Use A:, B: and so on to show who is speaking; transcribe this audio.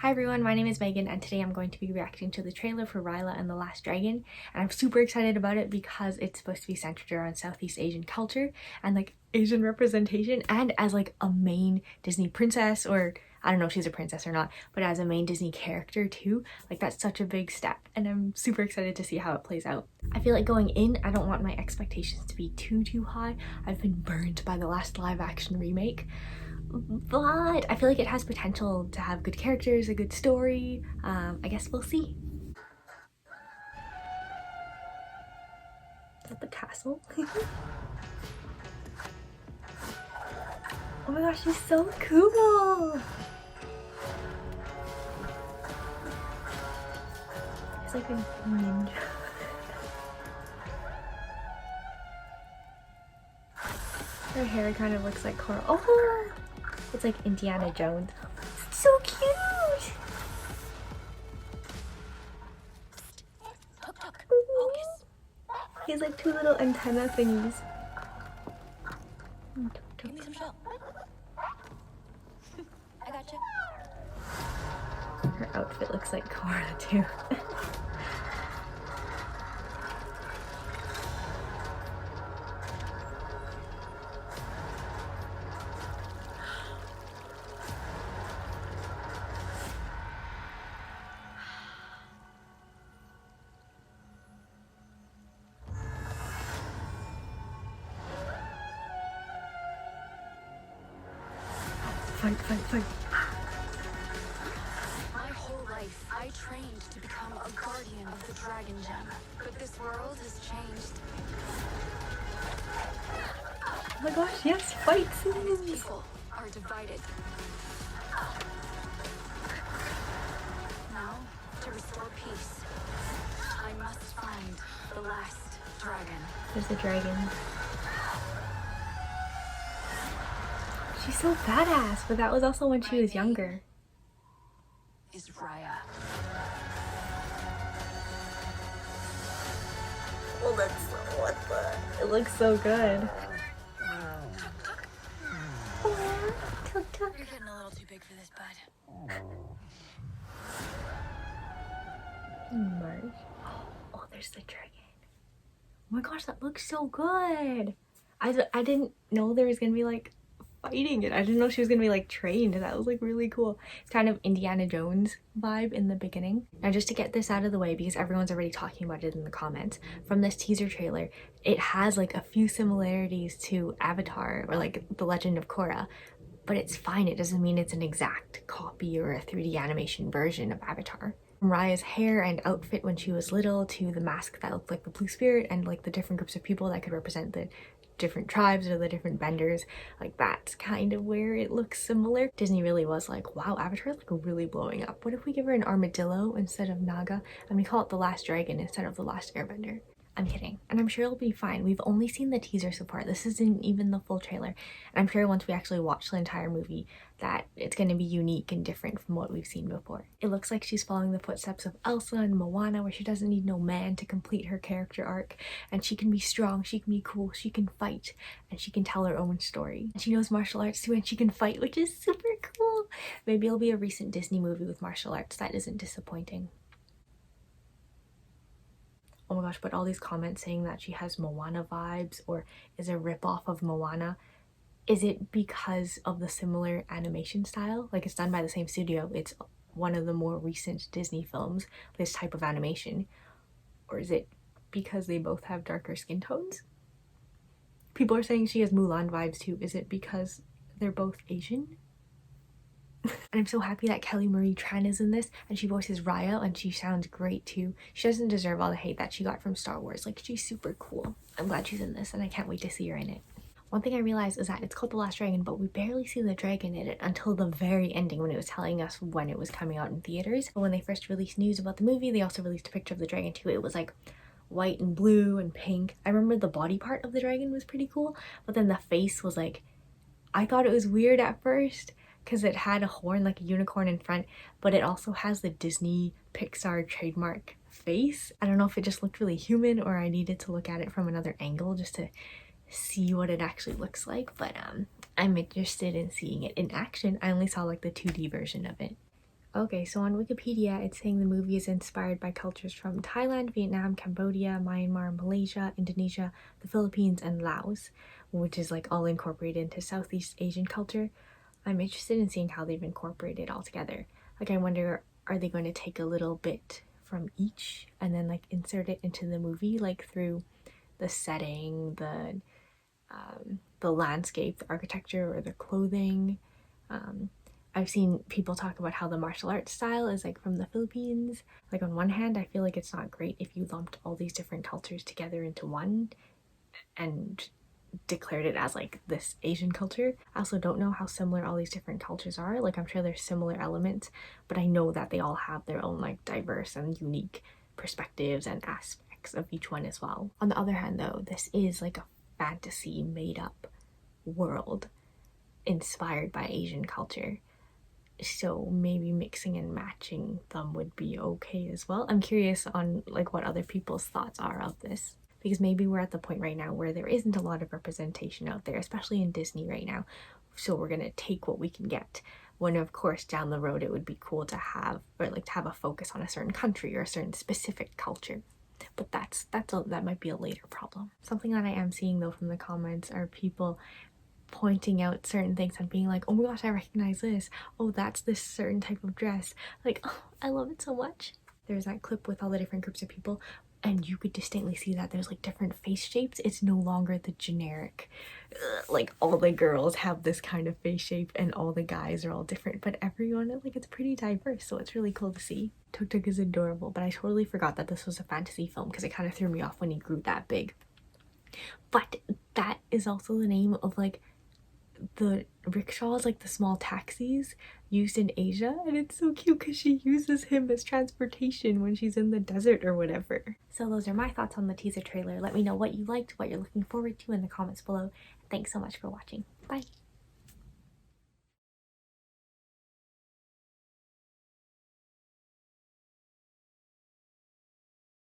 A: Hi everyone, my name is Megan and today I'm going to be reacting to the trailer for Raya and the Last Dragon, and I'm super excited about it because it's supposed to be centered around Southeast Asian culture and like Asian representation, and as like a main Disney princess, or I don't know if she's a princess or not, but as a main Disney character too. Like that's such a big step and I'm super excited to see how it plays out. I feel like going in, I don't want my expectations to be too high. I've been burned by the last live action remake. But I feel like it has potential to have good characters, a good story. I guess we'll see. Is that the castle? Oh my gosh, she's so cool! It's like a ninja. Her hair kind of looks like coral. Oh! It's like Indiana Jones. It's so cute!
B: Tuk Tuk, focus.
A: He has like two little antenna thingies.
B: Tuk Tuk. Give me some shell. I gotcha.
A: Her outfit looks like Cora too. Fight, fight, fight.
B: My whole life, I trained to become a guardian of the dragon gem. But this world has changed.
A: Oh my gosh, yes, fight
B: And its
A: scenes!
B: people are divided. Now, to restore peace, I must find the last dragon.
A: There's the dragon. She's so badass, but that was also when she was younger.
B: Is Raya.
A: Oh, that's so, what the? It looks so good. Oh, Tuk Tuk.
B: You're getting a little too big for this, bud.
A: March. Oh, there's the dragon. Oh my gosh, that looks so good. I didn't know there was gonna be like fighting it. I didn't know she was gonna be like trained. That was like really cool. It's kind of Indiana Jones vibe in the beginning. Now just to get this out of the way, because everyone's already talking about it in the comments, from this teaser trailer, it has like a few similarities to Avatar or like The Legend of Korra, but it's fine. It doesn't mean it's an exact copy or a 3D animation version of Avatar. From Raya's hair and outfit when she was little to the mask that looked like the Blue Spirit and like the different groups of people that could represent the different tribes or the different benders, like that's kind of where it looks similar. Disney really was like, wow, Avatar is like really blowing up. What if we give her an armadillo instead of Naga and we call it the Last Dragon instead of the Last Airbender? I'm kidding, and I'm sure it'll be fine. We've only seen the teaser so far. This isn't even the full trailer, and I'm sure once we actually watch the entire movie that it's going to be unique and different from what we've seen before. It looks like she's following the footsteps of Elsa and Moana, where she doesn't need no man to complete her character arc, and she can be strong, she can be cool, she can fight, and she can tell her own story. And she knows martial arts too, and she can fight, which is super cool. Maybe it'll be a recent Disney movie with martial arts that isn't disappointing. Oh my gosh, but all these comments saying that she has Moana vibes or is a ripoff of Moana. Is it because of the similar animation style? Like it's done by the same studio. It's one of the more recent Disney films, this type of animation. Or is it because they both have darker skin tones? People are saying she has Mulan vibes too. Is it because they're both Asian? And I'm so happy that Kelly Marie Tran is in this and she voices Raya and she sounds great too. She doesn't deserve all the hate that she got from Star Wars. Like she's super cool. I'm glad she's in this and I can't wait to see her in it. One thing I realized is that it's called The Last Dragon, but we barely see the dragon in it until the very ending when it was telling us when it was coming out in theaters. But when they first released news about the movie, they also released a picture of the dragon too. It was like white and blue and pink. I remember the body part of the dragon was pretty cool, but then the face was like, I thought it was weird at first because it had a horn like a unicorn in front, but it also has the Disney Pixar trademark face. I don't know if it just looked really human or I needed to look at it from another angle just to see what it actually looks like, but I'm interested in seeing it in action. I only saw like the 2D version of it. Okay, so on Wikipedia, it's saying the movie is inspired by cultures from Thailand, Vietnam, Cambodia, Myanmar, Malaysia, Indonesia, the Philippines, and Laos, which is like all incorporated into Southeast Asian culture. I'm interested in seeing how they've incorporated it all together. Like, I wonder, are they going to take a little bit from each and then like insert it into the movie, like through the setting, the landscape, the architecture, or the clothing? Um, I've seen people talk about how the martial arts style is like from the Philippines. Like, on one hand, I feel like it's not great if you lumped all these different cultures together into one and declared it as like this Asian culture. I also don't know how similar all these different cultures are. Like, I'm sure there's similar elements, but I know that they all have their own like diverse and unique perspectives and aspects of each one as well. On the other hand, though, this is like a fantasy made up world inspired by Asian culture. So maybe mixing and matching them would be okay as well. I'm curious on like what other people's thoughts are of this, because maybe we're at the point right now where there isn't a lot of representation out there, especially in Disney right now. So we're gonna take what we can get. When of course down the road it would be cool to have, or like to have a focus on a certain country or a certain specific culture. But that might be a later problem. Something that I am seeing though from the comments are people pointing out certain things and being like, oh my gosh, I recognize this. Oh, that's this certain type of dress. Like, oh, I love it so much. There's that clip with all the different groups of people, and you could distinctly see that there's like different face shapes. It's no longer the generic, like all the girls have this kind of face shape and all the guys are all different, but everyone, like, it's pretty diverse, so it's really cool to see. Tuk Tuk is adorable, but I totally forgot that this was a fantasy film because it kind of threw me off when he grew that big. But that is also the name of like the rickshaws, like the small taxis used in Asia, and it's so cute because she uses him as transportation when she's in the desert or whatever. So those are my thoughts on the teaser trailer. Let me know what you liked, what you're looking forward to in the comments below. Thanks so much for watching. Bye!